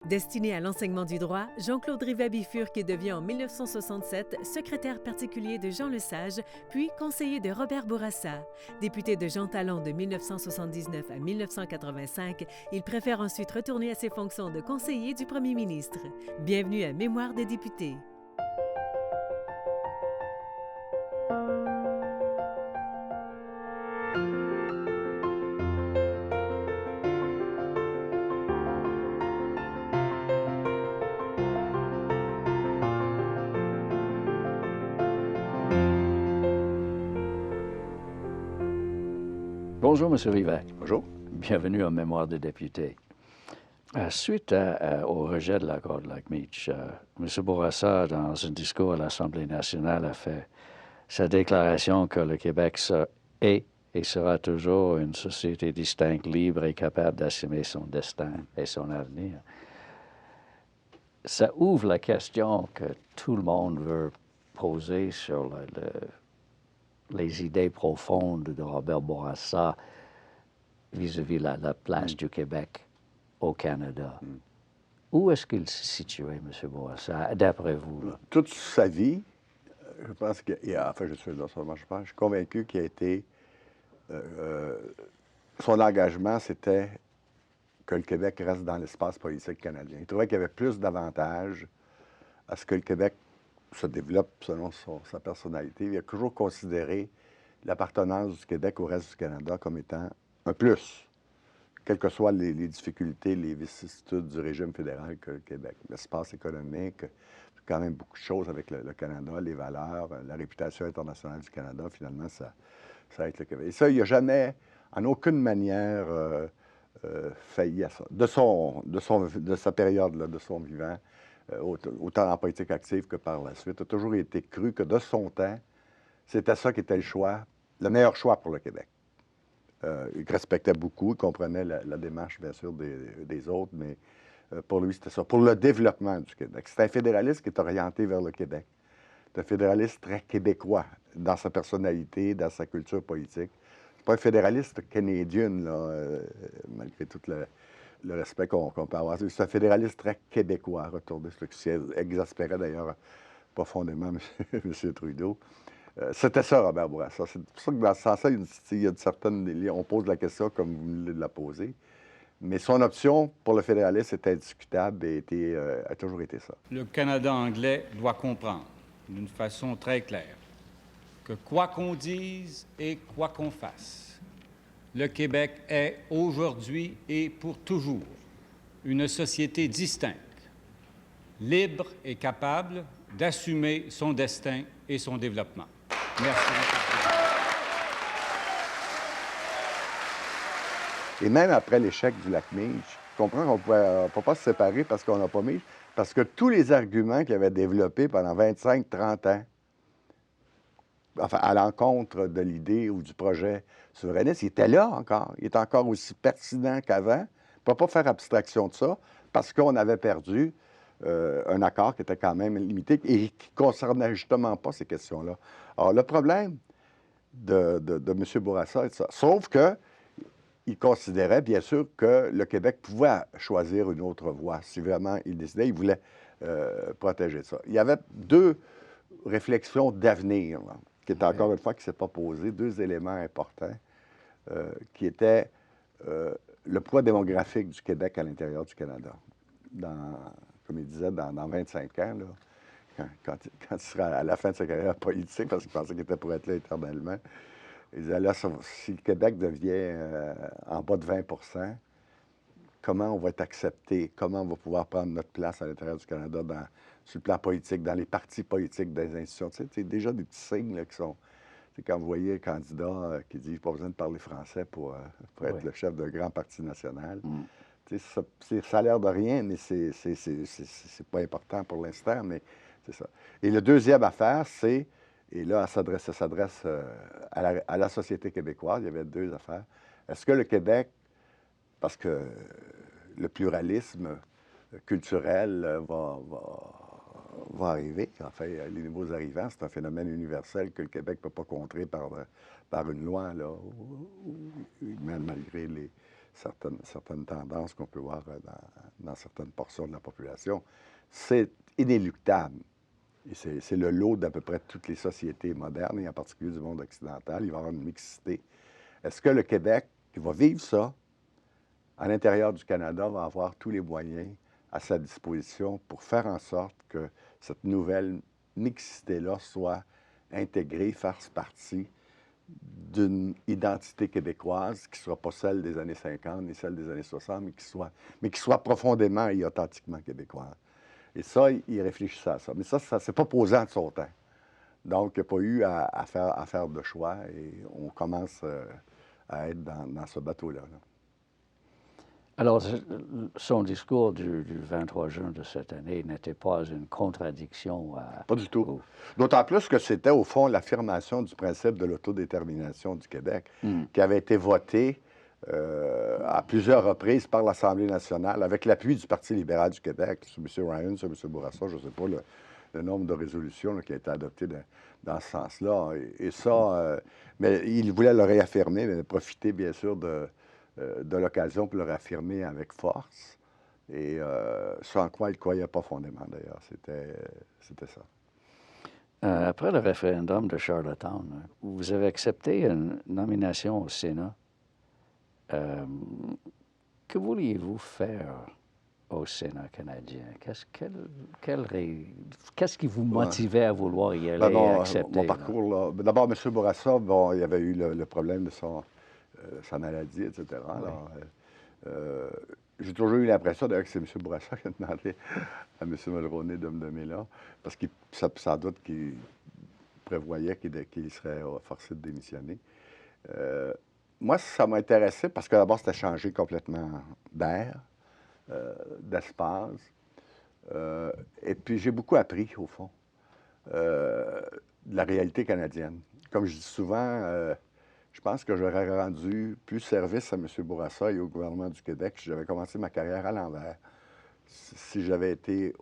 Destiné à l'enseignement du droit, Jean-Claude Rivet-Bifurque devient en 1967 secrétaire particulier de Jean Lesage, puis conseiller de Robert Bourassa. Député de Jean Talon de 1979 à 1985, il préfère ensuite retourner à ses fonctions de conseiller du premier ministre. Bienvenue à Mémoire des députés. Bonjour, M. Rivet. Bonjour. Bienvenue en Mémoire des députés. Suite au rejet de l'accord de Lac-Meach, M. Bourassa, dans un discours à l'Assemblée nationale, a fait sa déclaration que le Québec est et sera toujours une société distincte, libre et capable d'assumer son destin et son avenir. Ça ouvre la question que tout le monde veut poser sur les idées profondes de Robert Bourassa vis-à-vis la place du Québec au Canada. Où est-ce qu'il se situait, M. Bourassa, d'après vous? Là? Toute sa vie, je pense qu'il a, enfin, je suis convaincu qu'il a été... son engagement, c'était que le Québec reste dans l'espace politique canadien. Il trouvait qu'il y avait plus d'avantages à ce que le Québec se développe selon sa personnalité. Il a toujours considéré l'appartenance du Québec au reste du Canada comme étant un plus, quelles que soient les difficultés, les vicissitudes du régime fédéral que le Québec. L'espace économique, quand même beaucoup de choses avec le Canada, les valeurs, la réputation internationale du Canada, finalement, ça va être le Québec. Et ça, il n'a jamais, en aucune manière, failli à ça. De sa période-là, de son vivant, autant en politique active que par la suite, a toujours été cru que de son temps, c'était ça qui était le choix, le meilleur choix pour le Québec. Il respectait beaucoup, il comprenait la démarche, bien sûr, des autres, mais pour lui, c'était ça. Pour le développement du Québec. C'est un fédéraliste qui est orienté vers le Québec. C'est un fédéraliste très québécois dans sa personnalité, dans sa culture politique. C'est pas un fédéraliste canadien, là, malgré tout le respect qu'on peut avoir. C'est un fédéraliste très québécois, retourné, ce qui exaspérait d'ailleurs profondément M. Trudeau. C'était ça, Robert Bourassa. C'est pour ça que dans ce sens-là, il y a une certaine... On pose la question comme vous venez de la poser. Mais son option pour le fédéralisme est indiscutable et a toujours été ça. Le Canada anglais doit comprendre d'une façon très claire que quoi qu'on dise et quoi qu'on fasse, le Québec est aujourd'hui et pour toujours une société distincte, libre et capable d'assumer son destin et son développement. Merci. Et même après l'échec du Lac-Meach, je comprends qu'on ne peut pas se séparer parce qu'on n'a pas mis, parce que tous les arguments qu'il avait développés pendant 25-30 ans, enfin, à l'encontre de l'idée ou du projet souverainiste, il était là encore. Il est encore aussi pertinent qu'avant. On ne peut pas faire abstraction de ça parce qu'on avait perdu un accord qui était quand même limité et qui ne concernait justement pas ces questions-là. Alors, le problème de M. Bourassa est ça. Sauf que il considérait, bien sûr, que le Québec pouvait choisir une autre voie. Si vraiment il décidait, il voulait protéger ça. Il y avait deux réflexions d'avenir, là, qui étaient encore une fois qui ne s'est pas posées, deux éléments importants, qui étaient le poids démographique du Québec à l'intérieur du Canada. Comme il disait, dans 25 ans, là, quand il sera à la fin de sa carrière politique, parce qu'il pensait qu'il était pour être là éternellement, il disait, là, si le Québec devient en bas de 20 comment on va être accepté? Comment on va pouvoir prendre notre place à l'intérieur du Canada sur le plan politique, dans les partis politiques des institutions? Tu sais, c'est déjà des petits signes là, qui sont... C'est quand vous voyez un candidat qui dit « pas besoin de parler français pour être le chef d'un grand parti national ». Ça a l'air de rien, mais c'est pas important pour l'instant, mais c'est ça. Et la deuxième affaire, c'est, et là, ça s'adresse à la société québécoise, il y avait deux affaires. Est-ce que le Québec, parce que le pluralisme culturel va arriver, enfin, les nouveaux arrivants, c'est un phénomène universel que le Québec ne peut pas contrer par une loi, là, même malgré certaines tendances qu'on peut voir dans certaines portions de la population. C'est inéluctable. Et c'est le lot d'à peu près toutes les sociétés modernes, et en particulier du monde occidental. Il va y avoir une mixité. Est-ce que le Québec, qui va vivre ça, à l'intérieur du Canada, va avoir tous les moyens à sa disposition pour faire en sorte que cette nouvelle mixité-là soit intégrée, fasse partie d'une identité québécoise qui ne soit pas celle des années 50 ni celle des années 60, mais qui soit profondément et authentiquement québécoise. Et ça, il réfléchissait à ça. Mais ça ne s'est pas posé en de son temps. Donc, il n'y a pas eu à faire de choix et on commence à être dans ce bateau-là. Là. Alors, son discours du 23 juin de cette année n'était pas une contradiction à... Pas du tout. D'autant plus que c'était, au fond, l'affirmation du principe de l'autodétermination du Québec, qui avait été voté à plusieurs reprises par l'Assemblée nationale, avec l'appui du Parti libéral du Québec, sur M. Ryan, sur M. Bourassa, je ne sais pas le nombre de résolutions là, qui a été adopté dans ce sens-là. Et ça, mais il voulait le réaffirmer, mais profiter, bien sûr, de l'occasion pour le réaffirmer avec force. Et ce en quoi il ne croyait pas fondément, d'ailleurs. C'était ça. Après le référendum de Charlottetown, vous avez accepté une nomination au Sénat. Que vouliez-vous faire au Sénat canadien? Qu'est-ce qui vous motivait à vouloir y aller et accepter? Mon parcours, là, d'abord, M. Bourassa, bon, il y avait eu le problème de sa maladie, etc. Oui. J'ai toujours eu l'impression, d'ailleurs, que c'est M. Bourassa qui a demandé à M. Mulroney de me nommer là, parce qu'il sans doute qu'il prévoyait qu'il serait forcé de démissionner. Moi, ça m'a intéressé parce que d'abord, c'était changer complètement d'air, d'espace. Et puis, j'ai beaucoup appris, au fond, de la réalité canadienne. Comme je dis souvent, je pense que j'aurais rendu plus service à M. Bourassa et au gouvernement du Québec si j'avais commencé ma carrière à l'envers. Si j'avais été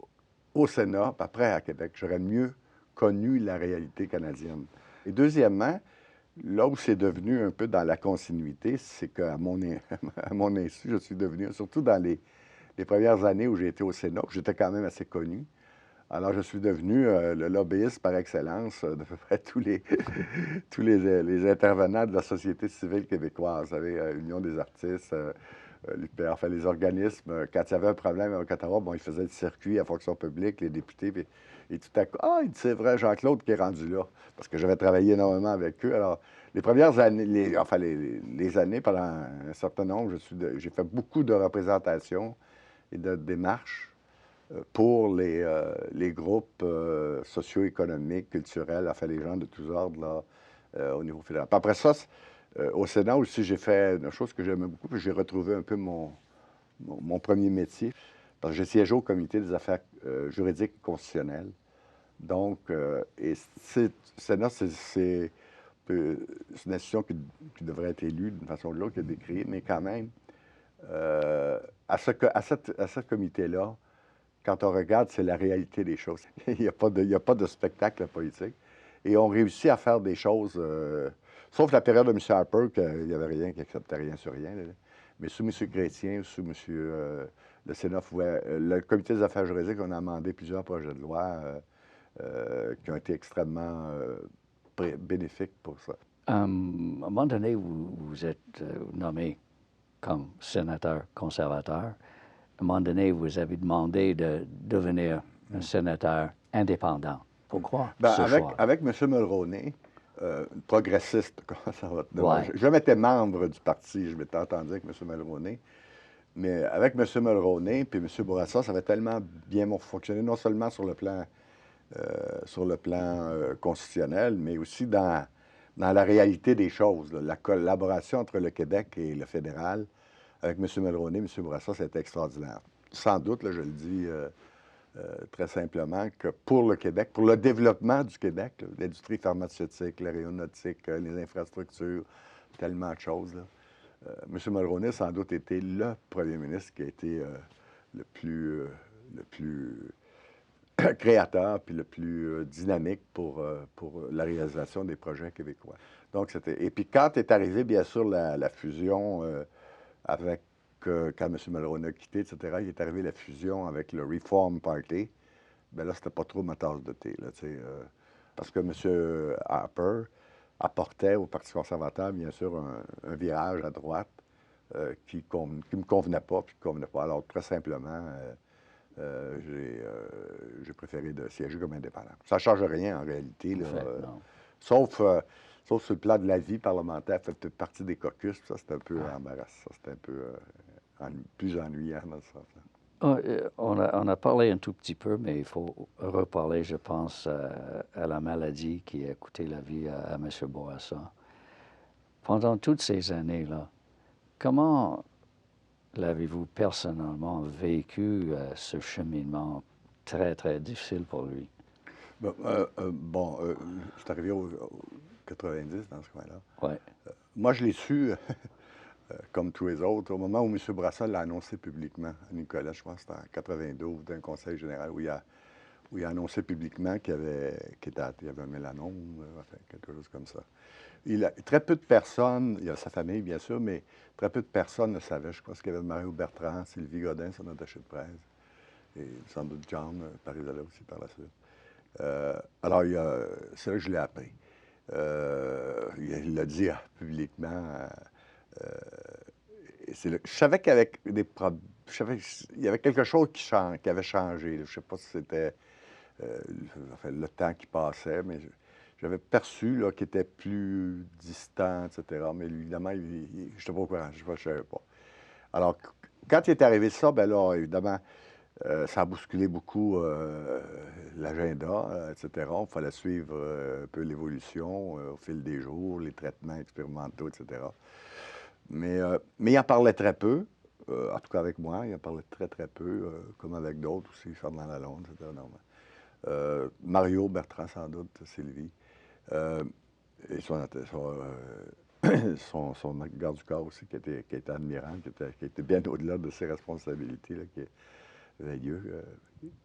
au Sénat, puis après à Québec, j'aurais mieux connu la réalité canadienne. Et deuxièmement, là où c'est devenu un peu dans la continuité, c'est qu'à mon insu, je suis devenu, surtout dans les premières années où j'ai été au Sénat, où j'étais quand même assez connu, alors je suis devenu le lobbyiste par excellence de peu près tous les intervenants de la société civile québécoise. Vous savez, Union des artistes, enfin les organismes, quand il y avait un problème avec Ottawa, bon, ils faisaient le circuit à fonction publique, les députés, et tout à coup, c'est vrai, Jean-Claude qui est rendu là, parce que j'avais travaillé énormément avec eux. Alors, les premières années, les années, pendant un certain nombre, j'ai fait beaucoup de représentations et de démarches pour les groupes socio-économiques, culturels, enfin les gens de tous ordres là, au niveau fédéral. Puis après ça, au Sénat aussi, j'ai fait une chose que j'aimais beaucoup, puis j'ai retrouvé un peu mon premier métier, parce que j'ai siégé au comité des affaires juridiques et constitutionnelles. Donc, et le Sénat, c'est une institution qui devrait être élue d'une façon ou de l'autre, qui est décriée, mais quand même, à ce comité-là, quand on regarde, c'est la réalité des choses. Il n'y a pas de spectacle politique. Et on réussit à faire des choses, sauf la période de M. Harper, qu'il n'y avait rien, qui n'acceptait rien sur rien. Là. Mais sous M. Chrétien, sous M. Le Sénat, le comité des affaires juridiques, on a amendé plusieurs projets de loi qui ont été extrêmement bénéfiques pour ça. À un moment donné, vous êtes nommé comme sénateur conservateur. À un moment donné, vous avez demandé de devenir un sénateur indépendant. Pourquoi ce choix? Avec M. Mulroney, progressiste, comment ça va te dire? Ouais. Je m'étais membre du parti, je m'étais entendu avec M. Mulroney, mais avec M. Mulroney puis M. Bourassa, ça avait tellement bien fonctionné, non seulement sur le plan constitutionnel, mais aussi dans la réalité des choses. Là. La collaboration entre le Québec et le fédéral, avec M. Mulroney, M. Bourassa, c'était extraordinaire. Sans doute, là, je le dis très simplement, que pour le Québec, pour le développement du Québec, l'industrie pharmaceutique, l'aéronautique, les infrastructures, tellement de choses. Là. M. Mulroney, sans doute, était le premier ministre qui a été le plus créateur puis le plus dynamique pour la réalisation des projets québécois. Donc, et puis quand est arrivée, bien sûr, la fusion avec, quand M. Mulroney a quitté, etc., il est arrivé la fusion avec le Reform Party. Bien là, c'était pas trop ma tasse de thé, là, tu sais, parce que M. Harper apportait au Parti conservateur, bien sûr, un virage à droite qui me convenait pas, puis qui convenait pas. Alors, très simplement, j'ai préféré de siéger comme indépendant. Ça ne change rien, en réalité, là, Non. sauf sur le plan de la vie parlementaire, fait peut-être partie des caucus, ça, c'était un peu embarrassant, c'était un peu plus ennuyant dans ce sens-là. On a parlé un tout petit peu, mais il faut reparler, je pense, à la maladie qui a coûté la vie à M. Bourassa. Pendant toutes ces années-là, comment l'avez-vous personnellement vécu ce cheminement très, très difficile pour lui? C'est arrivé au 90 dans ce coin-là. Oui. Moi, je l'ai su, comme tous les autres, au moment où M. Bourassa l'a annoncé publiquement à Nicolas, je pense que c'était en 92, d'un conseil général où il a annoncé publiquement qu'il y avait un mélanome, enfin, quelque chose comme ça. Très peu de personnes, il y a sa famille, bien sûr, mais très peu de personnes ne savaient. Je pense qu'il y avait Mario Bertrand, Sylvie Godin, son attaché de presse, et sans doute John Parizella aussi par la suite. Alors, c'est là que je l'ai appris. Il l'a dit publiquement. Je savais qu'il y avait des problèmes. Il y avait quelque chose qui avait changé. Je ne sais pas si c'était le temps qui passait, mais j'avais perçu qu'il était plus distant, etc. Mais évidemment, je n'étais pas au courant. Je ne savais pas. Alors, quand il est arrivé ça, bien là, évidemment, ça a bousculé beaucoup l'agenda, etc. Il fallait suivre un peu l'évolution au fil des jours, les traitements expérimentaux, etc. Mais il en parlait très peu, en tout cas avec moi, il en parlait très, très peu, comme avec d'autres aussi, Ferdinand Lalonde, etc. Mario Bertrand, sans doute, Sylvie. Et son garde du corps aussi, qui était admirant, qui était bien au-delà de ses responsabilités, là, qui est Veilleux,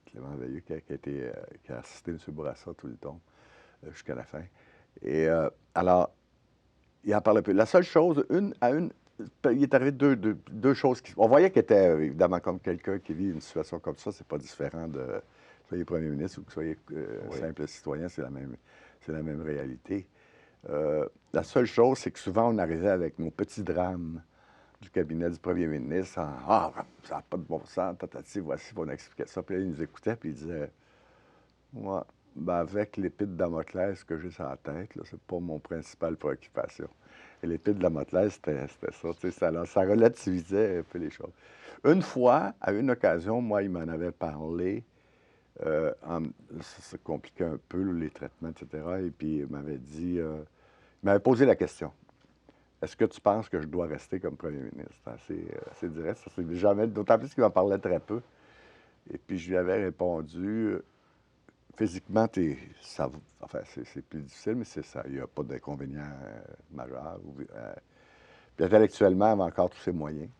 Clément Veilleux, qui a assisté M. Bourassa tout le temps, jusqu'à la fin. Et alors, il en parlait peu. La seule chose, il est arrivé deux choses. On voyait qu'il était, évidemment, comme quelqu'un qui vit une situation comme ça, c'est pas différent de soyez premier ministre ou que soyez simple citoyen, c'est la même réalité. La seule chose, c'est que souvent, on arrivait avec nos petits drames du cabinet du premier ministre en « Ah, ça n'a pas de bon sens, tatati, voici, on expliquait ça. » Puis là, il nous écoutait, puis il disait « Moi, ben avec l'épée de Damoclès que j'ai sur la tête, là, c'est pas mon principale préoccupation. » Et l'épée de Damoclès, c'était ça, tu sais, ça relativisait un peu les choses. Une fois, à une occasion, moi, il m'en avait parlé, ça compliquait un peu, là, les traitements, etc. Et puis, il m'avait posé la question. Est-ce que tu penses que je dois rester comme premier ministre? Assez direct. Ça, c'est jamais, d'autant plus qu'il m'en parlait très peu. Et puis, je lui avais répondu, physiquement, c'est plus difficile, mais c'est ça. Il n'y a pas d'inconvénient majeur. Puis, intellectuellement, il avait encore tous ses moyens,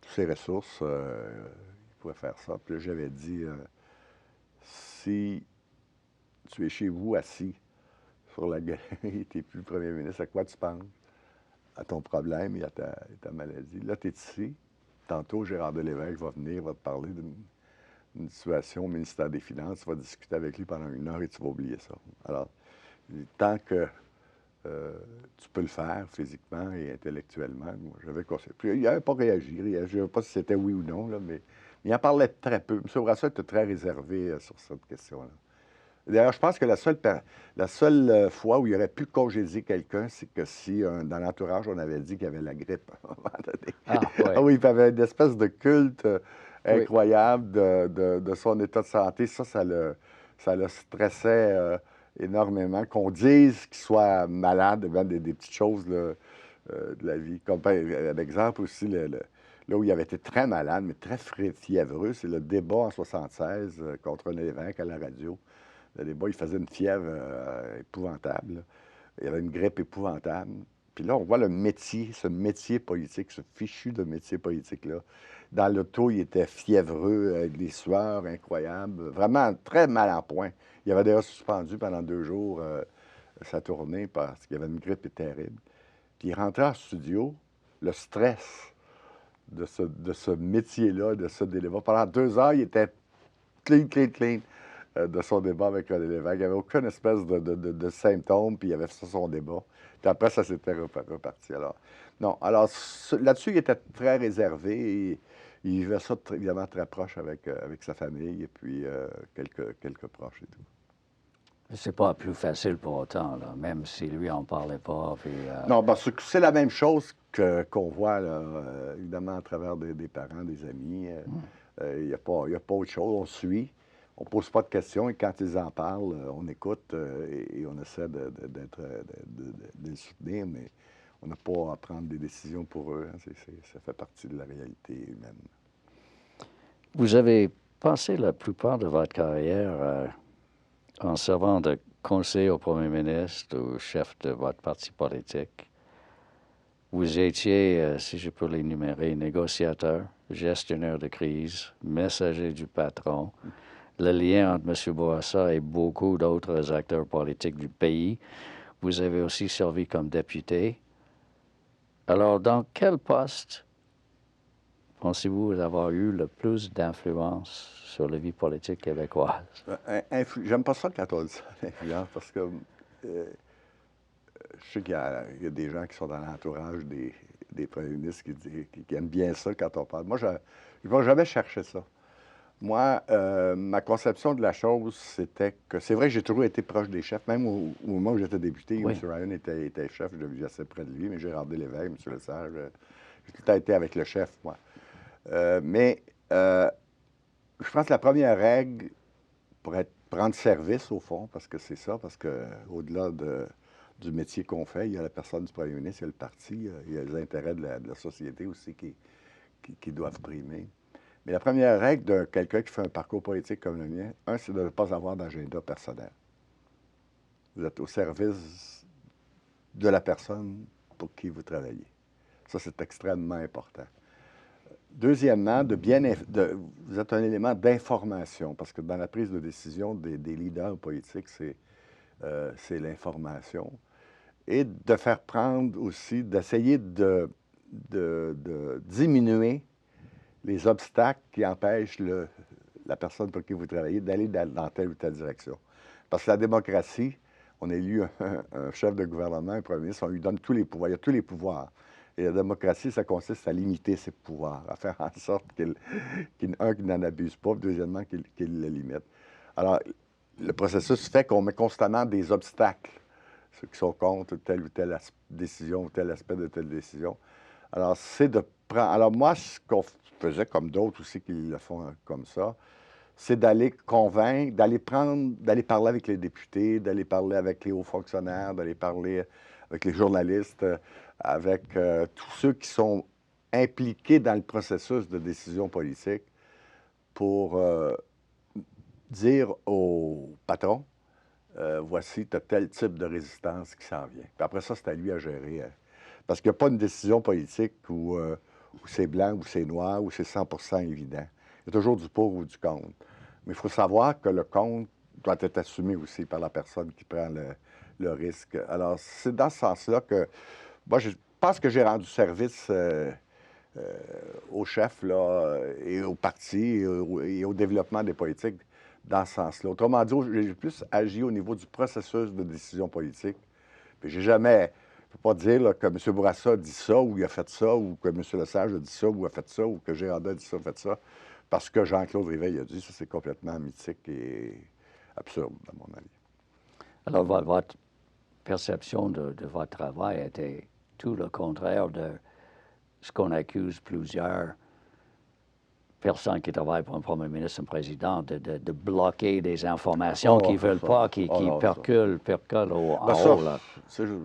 toutes ses ressources. Il pouvait faire ça. Puis là, j'avais dit, si tu es chez vous assis sur la galerie, tu n'es plus premier ministre, à quoi tu penses? À ton problème et à ta maladie. Là, tu es ici. Tantôt, Gérard Delévesque va venir, va te parler d'une situation au ministère des Finances. Tu vas discuter avec lui pendant 1 heure et tu vas oublier ça. Alors, tant que tu peux le faire physiquement et intellectuellement, moi, j'avais conseillé. Puis, il n'avait pas réagi. Je ne sais pas si c'était oui ou non, là, mais il en parlait très peu. M. Bourassa était très réservé sur cette question-là. D'ailleurs, je pense que la seule fois où il aurait pu congédier quelqu'un, c'est que si dans l'entourage, on avait dit qu'il y avait la grippe à un moment donné. Ah oui, il avait une espèce de culte incroyable de son état de santé. Ça le stressait énormément. Qu'on dise qu'il soit malade devant des petites choses là, de la vie. Comme par exemple aussi, là où il avait été très malade, mais très fiévreux, c'est le débat en 1976 contre René Lévesque à la radio. Le débat, il faisait une fièvre épouvantable, là. Il y avait une grippe épouvantable. Puis là, on voit ce métier politique, ce fichu de métier politique-là. Dans l'auto, il était fiévreux, avec des sueurs incroyables, vraiment très mal en point. Il avait d'ailleurs suspendu pendant 2 jours sa tournée parce qu'il avait une grippe terrible. Puis il rentrait en studio, le stress de ce métier-là, de ce débat. Pendant 2 heures, il était clean de son débat avec René Lévesque. Il n'y avait aucune espèce de symptômes, puis il avait fait son débat. Puis après, ça s'était reparti. Alors, non. Alors, là-dessus, il était très réservé. Et il vivait ça, évidemment, très proche avec sa famille et puis quelques proches et tout. C'est pas plus facile pour autant, là, même si lui en parlait pas. Puis, Non, parce que c'est la même chose qu'on voit, là, évidemment, à travers des parents, des amis. Il n'y a pas autre chose. On suit, on ne pose pas de questions et quand ils en parlent, on écoute et on essaie de les soutenir, mais on n'a pas à prendre des décisions pour eux. Hein. Ça fait partie de la réalité humaine. Vous avez passé la plupart de votre carrière en servant de conseiller au premier ministre ou chef de votre parti politique. Vous étiez, si je peux l'énumérer, négociateur, gestionnaire de crise, messager du patron, le lien entre M. Bourassa et beaucoup d'autres acteurs politiques du pays. Vous avez aussi servi comme député. Alors, dans quel poste pensez-vous avoir eu le plus d'influence sur la vie politique québécoise? J'aime pas ça quand on dit ça, l'influence, parce que je sais qu'il y a des gens qui sont dans l'entourage des premiers ministres qui aiment bien ça quand on parle. Moi, je ne vais jamais chercher ça. Moi, ma conception de la chose, c'était que c'est vrai que j'ai toujours été proche des chefs, même au moment où j'étais député. Oui. M. Ryan était chef, je vivais assez près de lui, mais Gérard Lévesque, M. Lesage, j'ai tout le temps été avec le chef, moi. Mais je pense que la première règle pour prendre service, au fond, parce que c'est ça, parce qu'au-delà du métier qu'on fait, il y a la personne du premier ministre, il y a le parti, il y a les intérêts de la société aussi qui doivent primer. Mais la première règle de quelqu'un qui fait un parcours politique comme le mien, c'est de ne pas avoir d'agenda personnel. Vous êtes au service de la personne pour qui vous travaillez. Ça, c'est extrêmement important. Deuxièmement, vous êtes un élément d'information, parce que dans la prise de décision des leaders politiques, c'est l'information. Et de faire prendre aussi, d'essayer de diminuer les obstacles qui empêchent la personne pour qui vous travaillez d'aller dans telle ou telle direction. Parce que la démocratie, on élit un chef de gouvernement, un premier ministre, on lui donne tous les pouvoirs, il y a tous les pouvoirs. Et la démocratie, ça consiste à limiter ses pouvoirs, à faire en sorte qu'il n'en abuse pas, deuxièmement, qu'il le limite. Alors, le processus fait qu'on met constamment des obstacles, ceux qui sont contre telle ou telle décision ou tel aspect de telle décision. Alors, c'est de prendre... Alors, moi, ce qu'on faisait, comme d'autres aussi qui le font comme ça, c'est d'aller convaincre, d'aller parler avec les députés, d'aller parler avec les hauts fonctionnaires, d'aller parler avec les journalistes, avec tous ceux qui sont impliqués dans le processus de décision politique pour dire au patron, voici, tu as tel type de résistance qui s'en vient. Puis après ça, c'est à lui à gérer. Parce qu'il n'y a pas une décision politique où c'est blanc, ou c'est noir, ou c'est 100% évident. Il y a toujours du pour ou du contre. Mais il faut savoir que le contre doit être assumé aussi par la personne qui prend le risque. Alors, c'est dans ce sens-là que moi, je pense que j'ai rendu service au chef là, et au parti et au développement des politiques dans ce sens-là. Autrement dit, j'ai plus agi au niveau du processus de décision politique. Puis j'ai jamais... Je ne peux pas dire là, que M. Bourassa a dit ça, ou il a fait ça, ou que M. Lesage a dit ça, ou a fait ça, ou que Gérard a dit ça, fait ça, parce que Jean-Claude Rivet a dit ça. C'est complètement mythique et absurde, à mon avis. Alors, votre perception de votre travail était tout le contraire de ce qu'on accuse plusieurs personnes qui travaillent pour un premier ministre, un président, de bloquer des informations qu'ils ne veulent pas, qui percolent en haut. Là.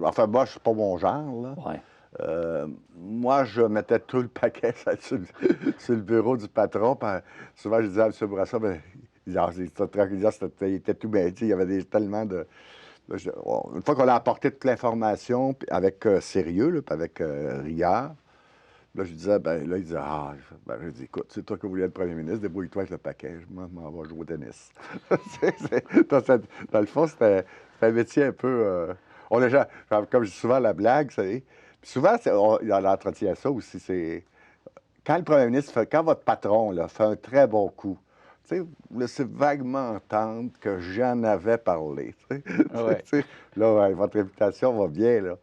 Enfin, moi, c'est pas mon genre. Là. Ouais. Moi, je mettais tout le paquet sur le bureau du patron. Souvent, je disais à M. Bourassa, il était tout bien dit. Il y avait tellement de... Une fois qu'on a apporté toute l'information avec sérieux, là, avec rigueur, là, je disais, il disait, je dis, écoute, c'est toi qui voulais être premier ministre, débrouille-toi avec le paquet, moi, je m'en vais jouer au tennis. Dans le fond, c'était un métier un peu... comme je dis souvent, la blague, vous savez. Puis souvent, on entretient ça aussi, c'est... quand le premier ministre quand votre patron là, fait un très bon coup, tu sais, vous laissez vaguement entendre que j'en avais parlé. Tu sais. Ouais. Tu sais, là, ouais, votre réputation va bien. Là.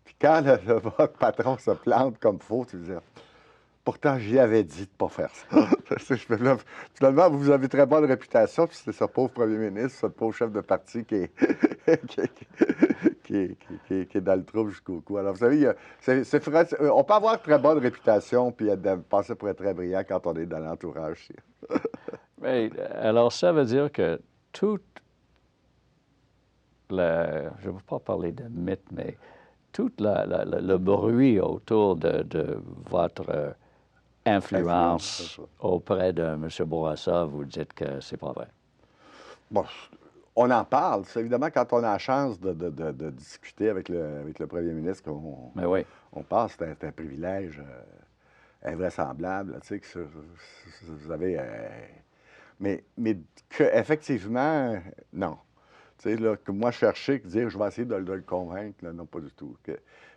Puis quand votre patron se plante comme faux, tu dis pourtant, j'y avais dit de ne pas faire ça. Là, finalement, vous avez très bonne réputation, puis c'est ce pauvre premier ministre, ce pauvre chef de parti qui est, qui est dans le trou jusqu'au cou. Alors, vous savez, on peut avoir très bonne réputation, puis passer pour être très brillant quand on est dans l'entourage. Mais, alors, ça veut dire que toute je ne veux pas parler de mythe, mais tout le bruit autour de votre influence auprès de M. Bourassa, vous dites que c'est pas vrai. Bon, on en parle. C'est évidemment quand on a la chance de discuter avec le premier ministre, Mais oui. on parle, c'est un privilège invraisemblable. Tu sais, que vous avez. Mais effectivement, non. Tu sais, là, que moi, chercher, dire je vais essayer de le convaincre, là, non, pas du tout.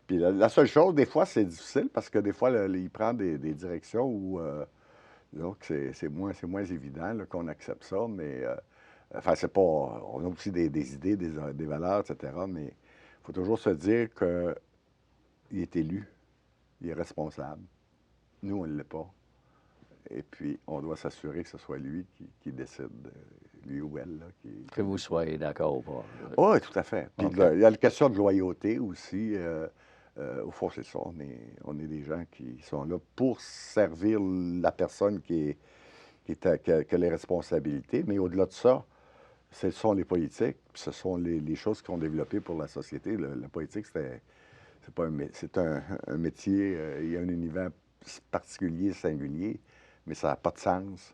Puis la seule chose, des fois, c'est difficile parce que des fois, il prend des directions où donc c'est moins évident là, qu'on accepte ça, mais enfin, c'est pas. On a aussi des idées, des valeurs, etc. Mais il faut toujours se dire qu'il est élu, il est responsable. Nous, on ne l'est pas. Et puis, on doit s'assurer que ce soit lui qui décide, lui ou elle. Là, Que vous soyez d'accord ou pas. Oui, tout à fait. Puis Okay. il y a la question de loyauté aussi. Au fond, c'est ça. On est des gens qui sont là pour servir la personne qui a les responsabilités. Mais au-delà de ça, ce sont les politiques, puis ce sont les choses qui sont développées pour la société. La politique, c'est un métier, il y a un univers particulier, singulier, mais ça n'a pas de sens,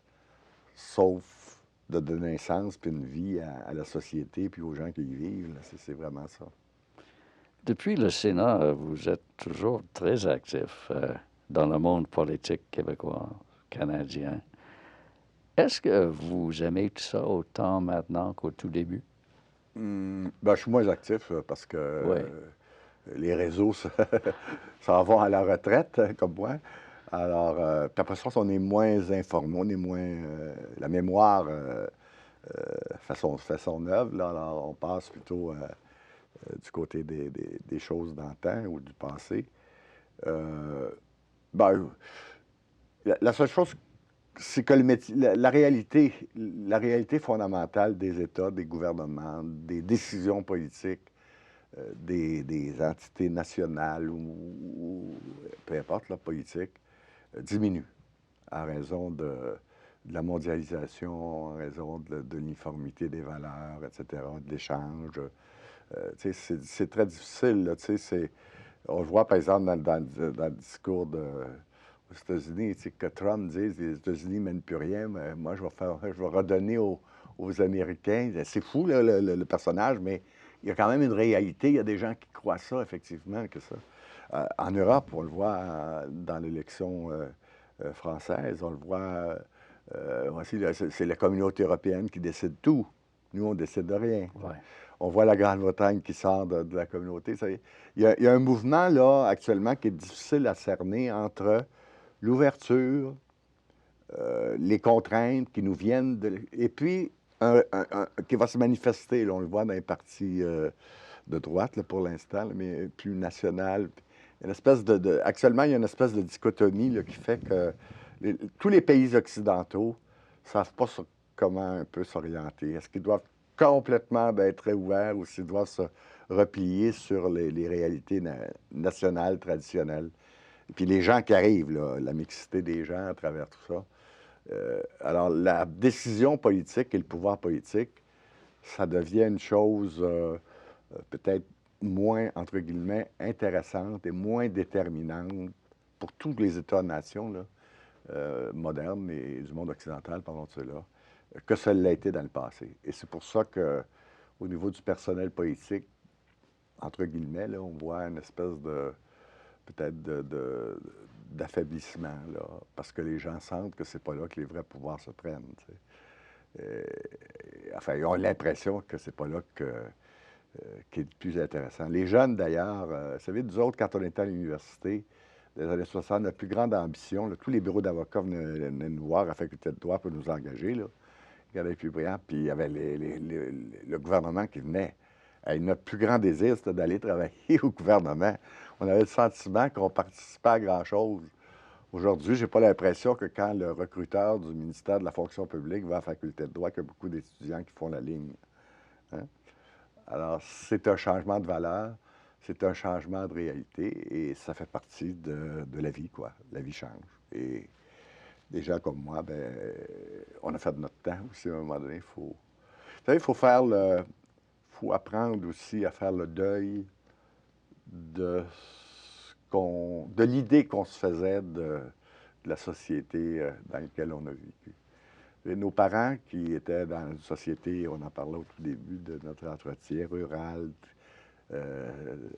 sauf de donner un sens puis une vie à la société puis aux gens qui y vivent. C'est vraiment ça. Depuis le Sénat, vous êtes toujours très actif dans le monde politique québécois, canadien. Est-ce que vous aimez tout ça autant maintenant qu'au tout début? Ben, je suis moins actif parce que Oui. les réseaux s'en vont à la retraite, comme moi. Alors, puis après ça, on est moins informé, on est moins... la mémoire fait son œuvre, là, alors on passe plutôt du côté des choses d'antan ou du passé. Ben, la seule chose, c'est que la réalité fondamentale des États, des gouvernements, des décisions politiques, des entités nationales ou peu importe la politique, diminue en raison de la mondialisation, en raison de l'uniformité des valeurs, etc., de l'échange. C'est très difficile. Là, on le voit, par exemple, dans le discours aux États-Unis, que Trump dise les États-Unis ne mènent plus rien, mais moi, je vais redonner aux Américains. C'est fou, là, le personnage, mais il y a quand même une réalité. Il y a des gens qui croient ça, effectivement, que ça. En Europe, on le voit dans l'élection française, on le voit aussi, c'est la communauté européenne qui décide tout. Nous, on ne décide de rien. Ouais. On voit la Grande-Bretagne qui sort de la communauté. Il y a un mouvement, là, actuellement, qui est difficile à cerner entre l'ouverture, les contraintes qui nous viennent et puis qui va se manifester. Là, on le voit dans les partis de droite, là, pour l'instant, mais plus national. Actuellement, il y a une espèce de dichotomie là, qui fait que tous les pays occidentaux ne savent pas comment un peu s'orienter. Est-ce qu'ils doivent complètement être très ouverts ou s'ils doivent se replier sur les réalités nationales, traditionnelles? Et puis les gens qui arrivent, là, la mixité des gens à travers tout ça. Alors, la décision politique et le pouvoir politique, ça devient une chose peut-être moins, entre guillemets, intéressante et moins déterminante pour tous les États-nations modernes et du monde occidental, parlons de cela, que ça l'a été dans le passé. Et c'est pour ça qu'au niveau du personnel politique, entre guillemets, là, on voit une espèce de peut-être d'affaiblissement, là, parce que les gens sentent que c'est pas là que les vrais pouvoirs se prennent. Enfin, ils ont l'impression que c'est pas là qui est le plus intéressant. Les jeunes, d'ailleurs, vous savez, nous autres, quand on était à l'université, des années 60, notre plus grande ambition. Là, tous les bureaux d'avocats venaient nous voir à la faculté de droit pour nous engager. Là. Il y en avait plus brillants, puis il y avait le gouvernement qui venait. Et notre plus grand désir, c'était d'aller travailler au gouvernement. On avait le sentiment qu'on participait à grand-chose. Aujourd'hui, je n'ai pas l'impression que quand le recruteur du ministère de la fonction publique va à la faculté de droit, qu'il y a beaucoup d'étudiants qui font la ligne. Hein? Alors, c'est un changement de valeur, c'est un changement de réalité et ça fait partie de la vie, quoi. La vie change. Et des gens comme moi, ben, on a fait de notre temps aussi à un moment donné. Vous savez, faut apprendre aussi à faire le deuil de l'idée qu'on se faisait de la société dans laquelle on a vécu. Et nos parents qui étaient dans une société, on en parlait au tout début de notre entretien, rurale,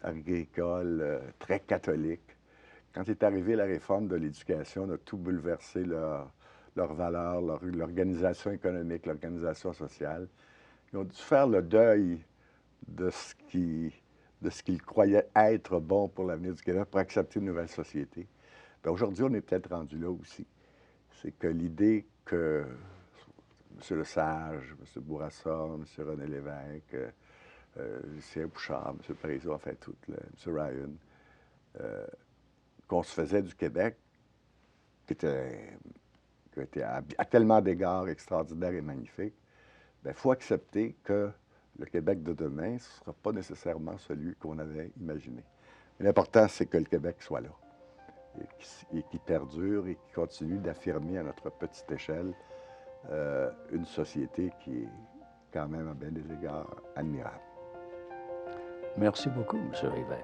agricole, très catholique. Quand est arrivée la réforme de l'éducation, on a tout bouleversé leurs valeurs, l'organisation économique, l'organisation sociale. Ils ont dû faire le deuil de ce qu'ils croyaient être bon pour l'avenir du Québec, pour accepter une nouvelle société. Bien, aujourd'hui, on est peut-être rendu là aussi. C'est que l'idée que M. Lesage, M. Bourassa, M. René Lévesque, Lucien Bouchard, M. Parizeau, en fait, M. Ryan, qu'on se faisait du Québec, qui était à tellement d'égards extraordinaire et magnifique, il faut accepter que le Québec de demain ne sera pas nécessairement celui qu'on avait imaginé. Mais l'important, c'est que le Québec soit là et qui perdure et qui continue d'affirmer à notre petite échelle une société qui est quand même à bien des égards admirable. Merci beaucoup, M. Rivet.